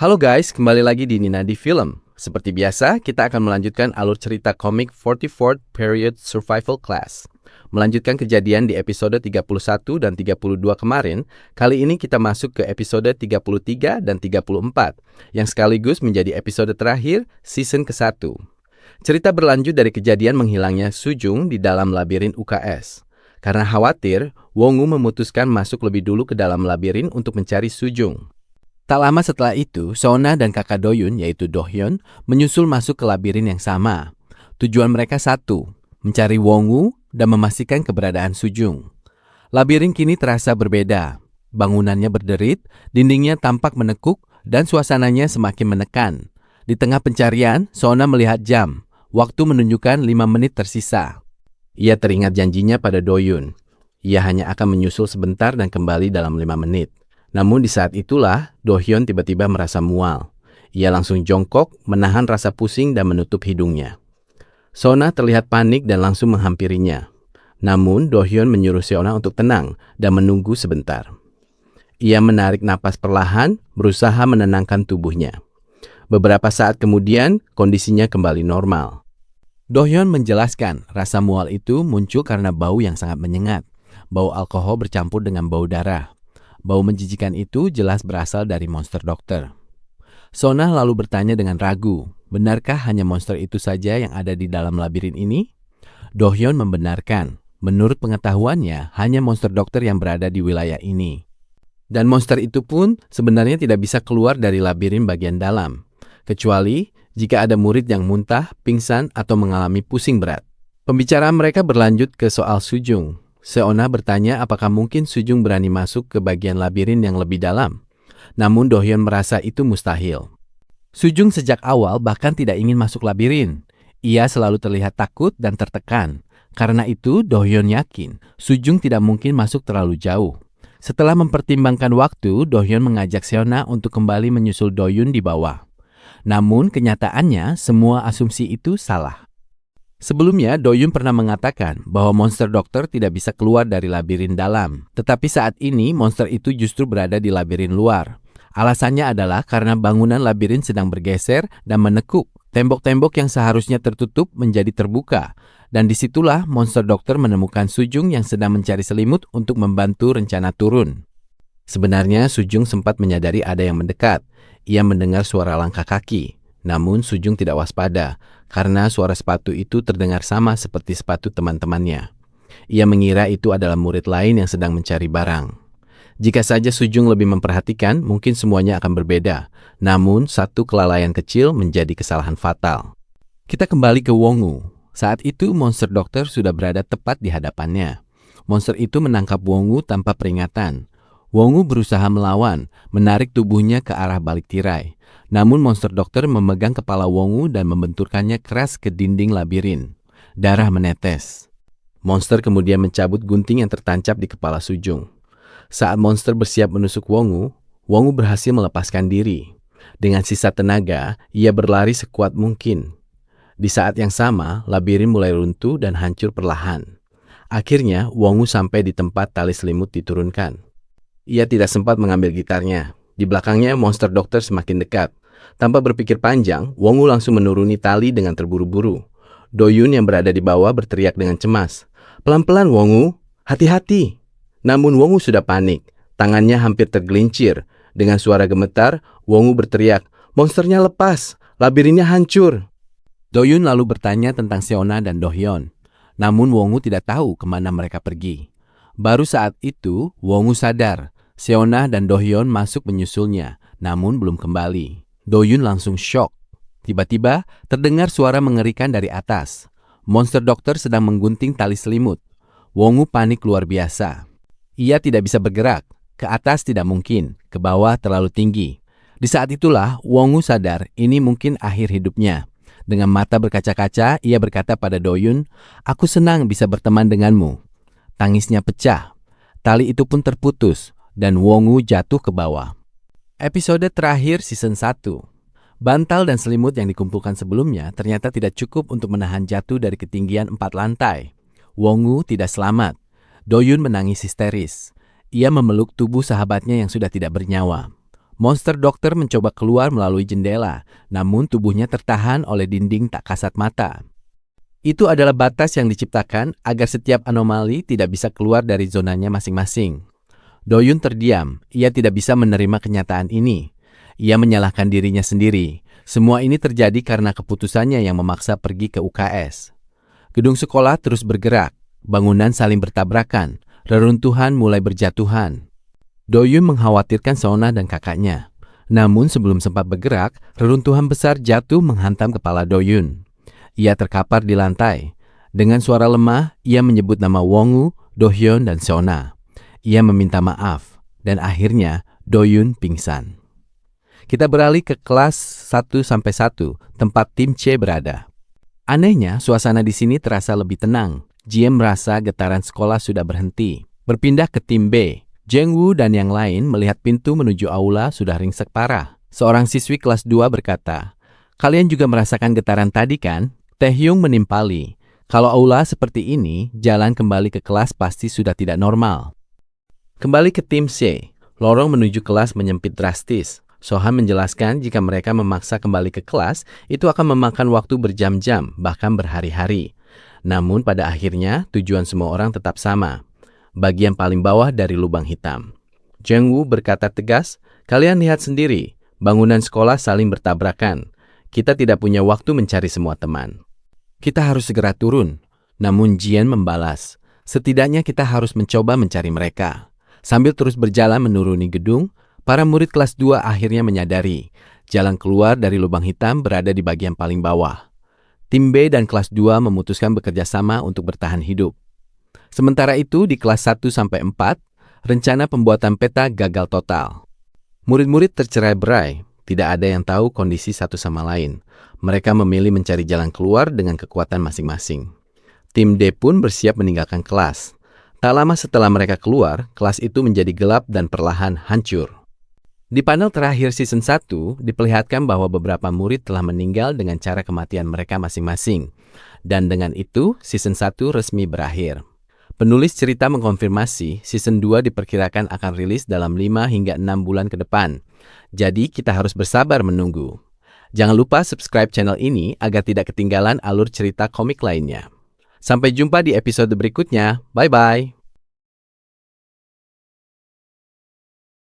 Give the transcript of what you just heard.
Halo guys, kembali lagi di Ninadi Film. Seperti biasa, kita akan melanjutkan alur cerita komik 44th Period Survival Class. Melanjutkan kejadian di episode 31 dan 32 kemarin, kali ini kita masuk ke episode 33 dan 34, yang sekaligus menjadi episode terakhir season ke-1. Cerita berlanjut dari kejadian menghilangnya Sujung di dalam labirin UKS. Karena khawatir, Wongu memutuskan masuk lebih dulu ke dalam labirin untuk mencari Sujung. Tak lama setelah itu, Sona dan kakak Doyun, yaitu Dohyun, menyusul masuk ke labirin yang sama. Tujuan mereka satu, mencari Wongu dan memastikan keberadaan Sujung. Labirin kini terasa berbeda. Bangunannya berderit, dindingnya tampak menekuk, dan suasananya semakin menekan. Di tengah pencarian, Sona melihat jam. Waktu menunjukkan 5 menit tersisa. Ia teringat janjinya pada Doyun. Ia hanya akan menyusul sebentar dan kembali dalam 5 menit. Namun di saat itulah, Dohyun tiba-tiba merasa mual. Ia langsung jongkok, menahan rasa pusing dan menutup hidungnya. Sona terlihat panik dan langsung menghampirinya. Namun, Dohyun menyuruh Sona untuk tenang dan menunggu sebentar. Ia menarik napas perlahan, berusaha menenangkan tubuhnya. Beberapa saat kemudian, kondisinya kembali normal. Dohyun menjelaskan, rasa mual itu muncul karena bau yang sangat menyengat. Bau alkohol bercampur dengan bau darah. Bau menjijikan itu jelas berasal dari monster dokter. Sona lalu bertanya dengan ragu, benarkah hanya monster itu saja yang ada di dalam labirin ini? Dohyun membenarkan, menurut pengetahuannya hanya monster dokter yang berada di wilayah ini. Dan monster itu pun sebenarnya tidak bisa keluar dari labirin bagian dalam, kecuali jika ada murid yang muntah, pingsan, atau mengalami pusing berat. Pembicaraan mereka berlanjut ke soal Sujung. Sona bertanya apakah mungkin Sujung berani masuk ke bagian labirin yang lebih dalam. Namun Dohyun merasa itu mustahil. Sujung sejak awal bahkan tidak ingin masuk labirin. Ia selalu terlihat takut dan tertekan. Karena itu Dohyun yakin Sujung tidak mungkin masuk terlalu jauh. Setelah mempertimbangkan waktu, Dohyun mengajak Sona untuk kembali menyusul Doyun di bawah. Namun kenyataannya semua asumsi itu salah. Sebelumnya, Doyun pernah mengatakan bahwa monster dokter tidak bisa keluar dari labirin dalam. Tetapi saat ini, monster itu justru berada di labirin luar. Alasannya adalah karena bangunan labirin sedang bergeser dan menekuk. Tembok-tembok yang seharusnya tertutup menjadi terbuka. Dan disitulah monster dokter menemukan Sujung yang sedang mencari selimut untuk membantu rencana turun. Sebenarnya, Sujung sempat menyadari ada yang mendekat. Ia mendengar suara langkah kaki. Namun Sujung tidak waspada, karena suara sepatu itu terdengar sama seperti sepatu teman-temannya. Ia mengira itu adalah murid lain yang sedang mencari barang. Jika saja Sujung lebih memperhatikan, mungkin semuanya akan berbeda. Namun, satu kelalaian kecil menjadi kesalahan fatal. Kita kembali ke Wongu. Saat itu, monster dokter sudah berada tepat di hadapannya. Monster itu menangkap Wongu tanpa peringatan. Wongu berusaha melawan, menarik tubuhnya ke arah balik tirai. Namun monster dokter memegang kepala Wongu dan membenturkannya keras ke dinding labirin. Darah menetes. Monster kemudian mencabut gunting yang tertancap di kepala Sujung. Saat monster bersiap menusuk Wongu, Wongu berhasil melepaskan diri. Dengan sisa tenaga, ia berlari sekuat mungkin. Di saat yang sama, labirin mulai runtuh dan hancur perlahan. Akhirnya, Wongu sampai di tempat tali selimut diturunkan. Ia tidak sempat mengambil gitarnya. Di belakangnya, monster dokter semakin dekat. Tanpa berpikir panjang, Wongu langsung menuruni tali dengan terburu-buru. Doyun yang berada di bawah berteriak dengan cemas. "Pelan-pelan, Wongu. Hati-hati." Namun Wongu sudah panik. Tangannya hampir tergelincir. Dengan suara gemetar, Wongu berteriak, "Monsternya lepas. Labirinnya hancur." Doyun lalu bertanya tentang Sona dan Dohyun. Namun Wongu tidak tahu kemana mereka pergi. Baru saat itu, Wongu sadar. Sona dan Dohyun masuk menyusulnya, namun belum kembali. Doyun langsung syok. Tiba-tiba, terdengar suara mengerikan dari atas. Monster dokter sedang menggunting tali selimut. Wongu panik luar biasa. Ia tidak bisa bergerak. Ke atas tidak mungkin, ke bawah terlalu tinggi. Di saat itulah, Wongu sadar ini mungkin akhir hidupnya. Dengan mata berkaca-kaca, ia berkata pada Doyun, "Aku senang bisa berteman denganmu." Tangisnya pecah. Tali itu pun terputus. Dan Wongu jatuh ke bawah. Episode terakhir season 1. Bantal dan selimut yang dikumpulkan sebelumnya ternyata tidak cukup untuk menahan jatuh dari ketinggian 4 lantai. Wongu tidak selamat. Doyun menangis histeris. Ia memeluk tubuh sahabatnya yang sudah tidak bernyawa. Monster dokter mencoba keluar melalui jendela, namun tubuhnya tertahan oleh dinding tak kasat mata. Itu adalah batas yang diciptakan agar setiap anomali tidak bisa keluar dari zonanya masing-masing. Do-yun terdiam, ia tidak bisa menerima kenyataan ini. Ia menyalahkan dirinya sendiri. Semua ini terjadi karena keputusannya yang memaksa pergi ke UKS. Gedung sekolah terus bergerak, bangunan saling bertabrakan, reruntuhan mulai berjatuhan. Do-yun mengkhawatirkan Seona dan kakaknya. Namun sebelum sempat bergerak, reruntuhan besar jatuh menghantam kepala Do-yun. Ia terkapar di lantai. Dengan suara lemah, ia menyebut nama Wongu, Do-hyun, dan Seona. Ia meminta maaf, dan akhirnya Do-yun pingsan. Kita beralih ke kelas 1-1, tempat tim C berada. Anehnya, suasana di sini terasa lebih tenang. Jie merasa getaran sekolah sudah berhenti. Berpindah ke tim B. Jeng-woo dan yang lain melihat pintu menuju aula sudah ringsek parah. Seorang siswi kelas 2 berkata, "Kalian juga merasakan getaran tadi kan?" Taehyung menimpali, "Kalau aula seperti ini, jalan kembali ke kelas pasti sudah tidak normal." Kembali ke tim C. Lorong menuju kelas menyempit drastis. Sohan menjelaskan jika mereka memaksa kembali ke kelas, itu akan memakan waktu berjam-jam, bahkan berhari-hari. Namun pada akhirnya, tujuan semua orang tetap sama. Bagian paling bawah dari lubang hitam. Jeng-woo berkata tegas, "Kalian lihat sendiri, bangunan sekolah saling bertabrakan. Kita tidak punya waktu mencari semua teman. Kita harus segera turun." Namun Jian membalas, "Setidaknya kita harus mencoba mencari mereka." Sambil terus berjalan menuruni gedung, para murid kelas 2 akhirnya menyadari, jalan keluar dari lubang hitam berada di bagian paling bawah. Tim B dan kelas 2 memutuskan bekerja sama untuk bertahan hidup. Sementara itu di kelas 1-4, rencana pembuatan peta gagal total. Murid-murid tercerai-berai, tidak ada yang tahu kondisi satu sama lain. Mereka memilih mencari jalan keluar dengan kekuatan masing-masing. Tim D pun bersiap meninggalkan kelas. Tak lama setelah mereka keluar, kelas itu menjadi gelap dan perlahan hancur. Di panel terakhir season 1, diperlihatkan bahwa beberapa murid telah meninggal dengan cara kematian mereka masing-masing. Dan dengan itu, season 1 resmi berakhir. Penulis cerita mengkonfirmasi season 2 diperkirakan akan rilis dalam 5 hingga 6 bulan ke depan. Jadi kita harus bersabar menunggu. Jangan lupa subscribe channel ini agar tidak ketinggalan alur cerita komik lainnya. Sampai jumpa di episode berikutnya. Bye-bye.